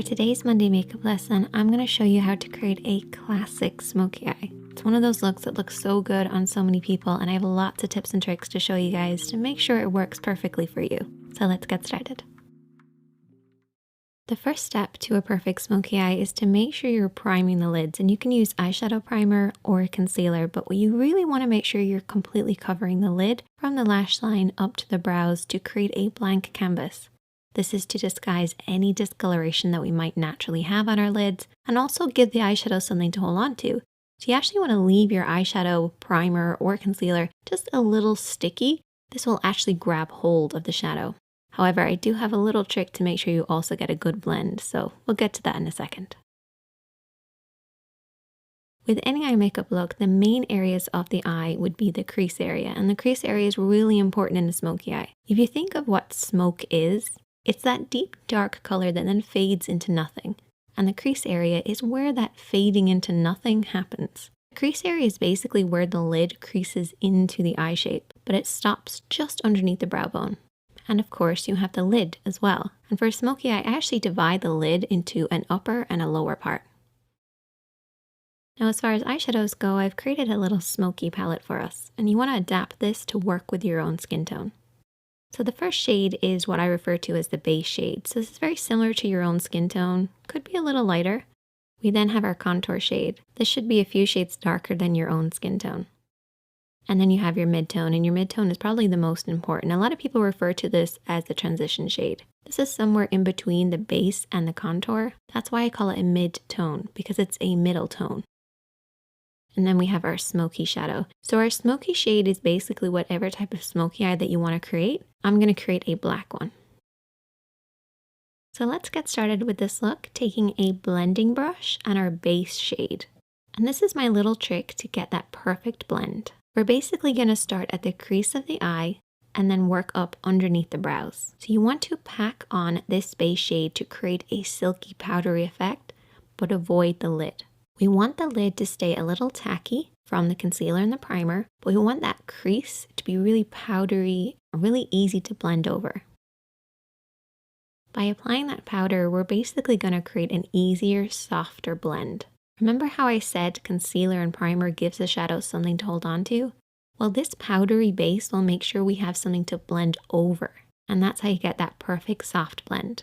For today's Monday makeup lesson, I'm going to show you how to create a classic smoky eye. It's one of those looks that looks so good on so many people, and I have lots of tips and tricks to show you guys to make sure it works perfectly for you. So let's get started. The first step to a perfect smoky eye is to make sure you're priming the lids, and you can use eyeshadow primer or concealer, but what you really want to make sure you're completely covering the lid from the lash line up to the brows to create a blank canvas. This is to disguise any discoloration that we might naturally have on our lids and also give the eyeshadow something to hold on to. So you actually want to leave your eyeshadow primer or concealer just a little sticky. This will actually grab hold of the shadow. However, I do have a little trick to make sure you also get a good blend, so we'll get to that in a second. With any eye makeup look, the main areas of the eye would be the crease area, and the crease area is really important in a smoky eye. If you think of what smoke is, it's that deep dark color that then fades into nothing, and the crease area is where that fading into nothing happens. The crease area is basically where the lid creases into the eye shape, but it stops just underneath the brow bone. And of course, you have the lid as well. And for a smoky eye, I actually divide the lid into an upper and a lower part. Now, as far as eyeshadows go, I've created a little smoky palette for us, and you want to adapt this to work with your own skin tone. So the first shade is what I refer to as the base shade. So this is very similar to your own skin tone, could be a little lighter. We then have our contour shade. This should be a few shades darker than your own skin tone. And then you have your mid-tone, and your mid-tone is probably the most important. A lot of people refer to this as the transition shade. This is somewhere in between the base and the contour. That's why I call it a mid-tone, because it's a middle tone. And then we have our smoky shadow. So our smoky shade is basically whatever type of smoky eye that you want to create. I'm going to create a black one. So let's get started with this look, taking a blending brush and our base shade. And this is my little trick to get that perfect blend. We're basically going to start at the crease of the eye and then work up underneath the brows. So you want to pack on this base shade to create a silky powdery effect, but avoid the lid. We want the lid to stay a little tacky from the concealer and the primer, but we want that crease to be really powdery, really easy to blend over. By applying that powder, we're basically going to create an easier, softer blend. Remember how I said concealer and primer gives the shadow something to hold on to? Well, this powdery base will make sure we have something to blend over, and that's how you get that perfect soft blend.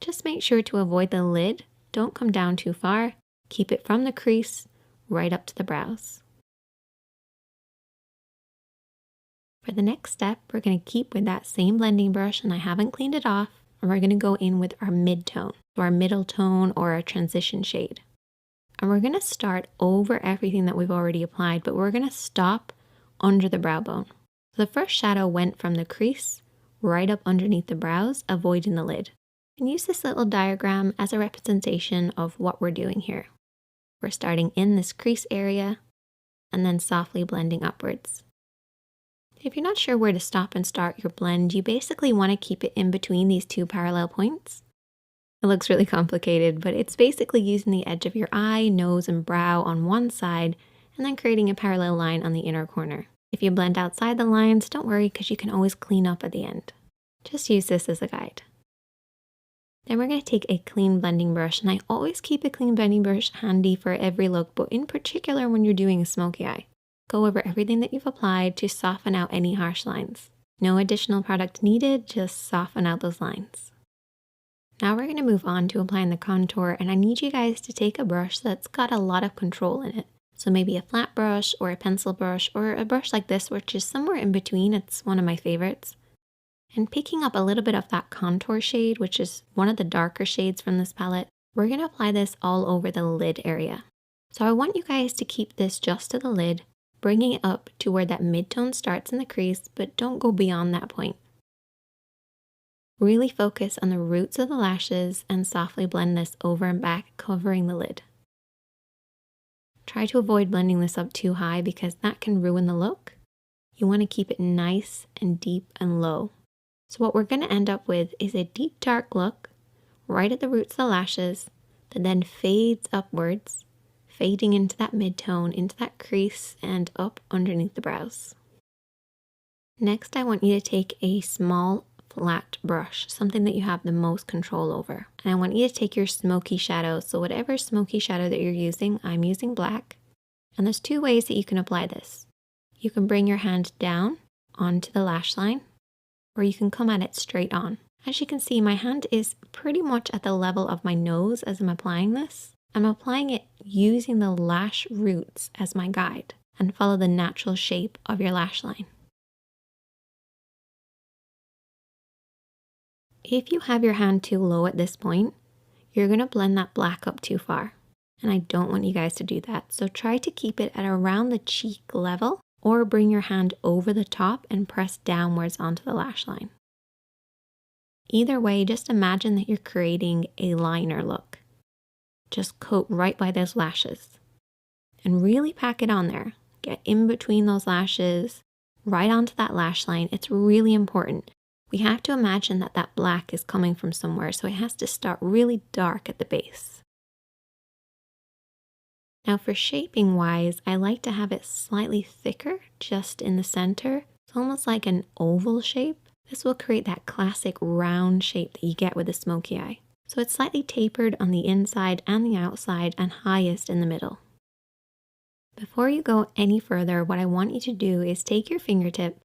Just make sure to avoid the lid, don't come down too far, keep it from the crease right up to the brows. For the next step, we're going to keep with that same blending brush, and I haven't cleaned it off, and we're going to go in with our mid-tone, so our middle tone or our transition shade. And we're going to start over everything that we've already applied, but we're going to stop under the brow bone. So the first shadow went from the crease right up underneath the brows, avoiding the lid. And use this little diagram as a representation of what we're doing here. We're starting in this crease area and then softly blending upwards. If you're not sure where to stop and start your blend, you basically want to keep it in between these two parallel points. It looks really complicated, but it's basically using the edge of your eye, nose, and brow on one side, and then creating a parallel line on the inner corner. If you blend outside the lines, don't worry because you can always clean up at the end. Just use this as a guide. Then we're going to take a clean blending brush, and I always keep a clean blending brush handy for every look, but in particular when you're doing a smoky eye. Go over everything that you've applied to soften out any harsh lines. No additional product needed, just soften out those lines. Now we're going to move on to applying the contour, and I need you guys to take a brush that's got a lot of control in it. So maybe a flat brush or a pencil brush or a brush like this, which is somewhere in between. It's one of my favorites. And picking up a little bit of that contour shade, which is one of the darker shades from this palette, we're going to apply this all over the lid area. So I want you guys to keep this just to the lid, bringing it up to where that mid-tone starts in the crease, but don't go beyond that point. Really focus on the roots of the lashes and softly blend this over and back, covering the lid. Try to avoid blending this up too high because that can ruin the look. You want to keep it nice and deep and low. So what we're going to end up with is a deep dark look right at the roots of the lashes that then fades upwards, fading into that mid-tone, into that crease, and up underneath the brows. Next, I want you to take a small flat brush, something that you have the most control over. And I want you to take your smoky shadow. So whatever smoky shadow that you're using, I'm using black. And there's two ways that you can apply this. You can bring your hand down onto the lash line, or you can come at it straight on. As you can see, my hand is pretty much at the level of my nose as I'm applying this. I'm applying it using the lash roots as my guide, and follow the natural shape of your lash line. If you have your hand too low at this point, you're going to blend that black up too far. And I don't want you guys to do that. So try to keep it at around the cheek level, or bring your hand over the top and press downwards onto the lash line. Either way, just imagine that you're creating a liner look. Just coat right by those lashes and really pack it on there. Get in between those lashes, right onto that lash line. It's really important. We have to imagine that that black is coming from somewhere, so it has to start really dark at the base. Now for shaping wise, I like to have it slightly thicker just in the center. It's almost like an oval shape. This will create that classic round shape that you get with a smoky eye. So it's slightly tapered on the inside and the outside, and highest in the middle. Before you go any further, what I want you to do is take your fingertip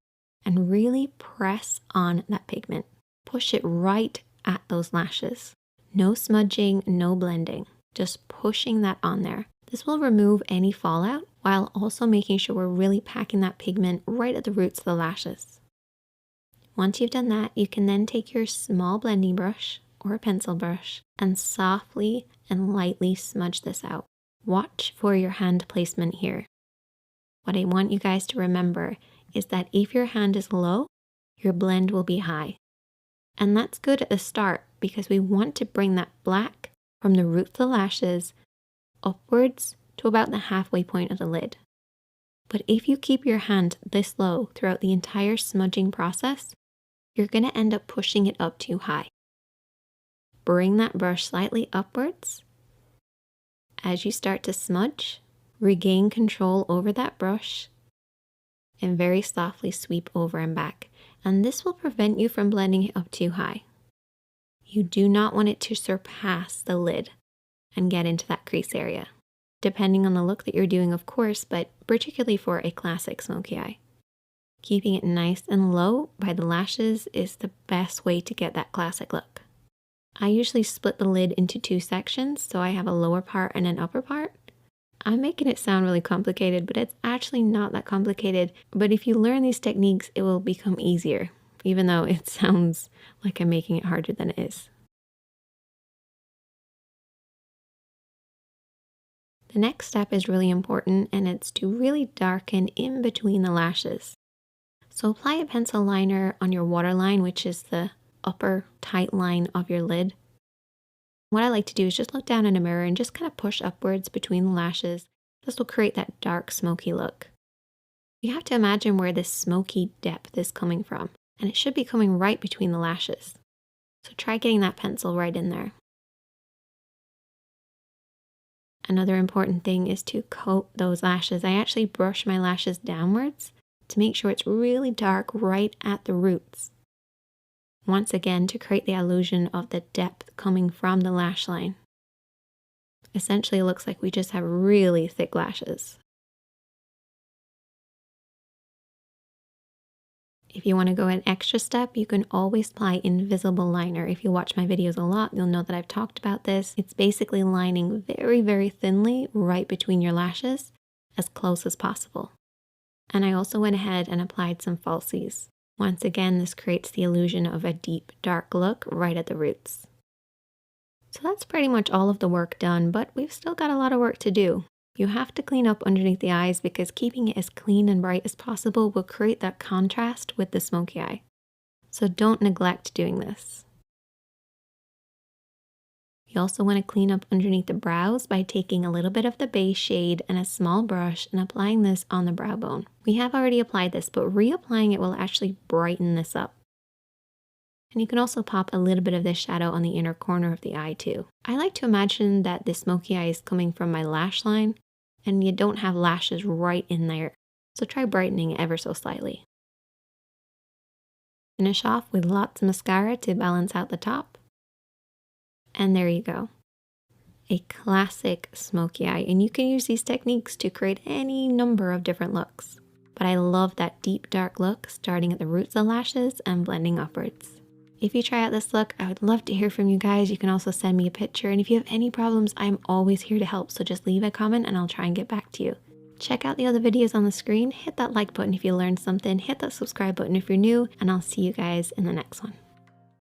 and really press on that pigment. Push it right at those lashes. No smudging, no blending, just pushing that on there. This will remove any fallout while also making sure we're really packing that pigment right at the roots of the lashes. Once you've done that, you can then take your small blending brush or a pencil brush and softly and lightly smudge this out. Watch for your hand placement here. What I want you guys to remember is that if your hand is low, your blend will be high. And that's good at the start because we want to bring that black from the root of the lashes upwards to about the halfway point of the lid. But if you keep your hand this low throughout the entire smudging process, you're going to end up pushing it up too high. Bring that brush slightly upwards. As you start to smudge, regain control over that brush and very softly sweep over and back. And this will prevent you from blending it up too high. You do not want it to surpass the lid and get into that crease area, depending on the look that you're doing, of course, but particularly for a classic smoky eye. Keeping it nice and low by the lashes is the best way to get that classic look. I usually split the lid into two sections, so I have a lower part and an upper part. I'm making it sound really complicated, but it's actually not that complicated. But if you learn these techniques, it will become easier, even though it sounds like I'm making it harder than it is. The next step is really important, and it's to really darken in between the lashes. So apply a pencil liner on your waterline, which is the upper tight line of your lid. What I like to do is just look down in a mirror and just kind of push upwards between the lashes. This will create that dark smoky look. You have to imagine where this smoky depth is coming from, and it should be coming right between the lashes. So try getting that pencil right in there. Another important thing is to coat those lashes. I actually brush my lashes downwards to make sure it's really dark right at the roots. Once again, to create the illusion of the depth coming from the lash line. Essentially, it looks like we just have really thick lashes. If you want to go an extra step, you can always apply invisible liner. If you watch my videos a lot, you'll know that I've talked about this. It's basically lining very, very thinly right between your lashes, as close as possible. And I also went ahead and applied some falsies. Once again, this creates the illusion of a deep, dark look right at the roots. So that's pretty much all of the work done, but we've still got a lot of work to do. You have to clean up underneath the eyes because keeping it as clean and bright as possible will create that contrast with the smoky eye. So don't neglect doing this. You also want to clean up underneath the brows by taking a little bit of the base shade and a small brush and applying this on the brow bone. We have already applied this, but reapplying it will actually brighten this up. And you can also pop a little bit of this shadow on the inner corner of the eye too. I like to imagine that the smoky eye is coming from my lash line and you don't have lashes right in there. So try brightening it ever so slightly. Finish off with lots of mascara to balance out the top. And there you go. A classic smoky eye, and you can use these techniques to create any number of different looks. But I love that deep dark look starting at the roots of the lashes and blending upwards. If you try out this look, I would love to hear from you guys. You can also send me a picture, and if you have any problems, I'm always here to help, so just leave a comment and I'll try and get back to you. Check out the other videos on the screen, hit that like button if you learned something, hit that subscribe button if you're new, and I'll see you guys in the next one.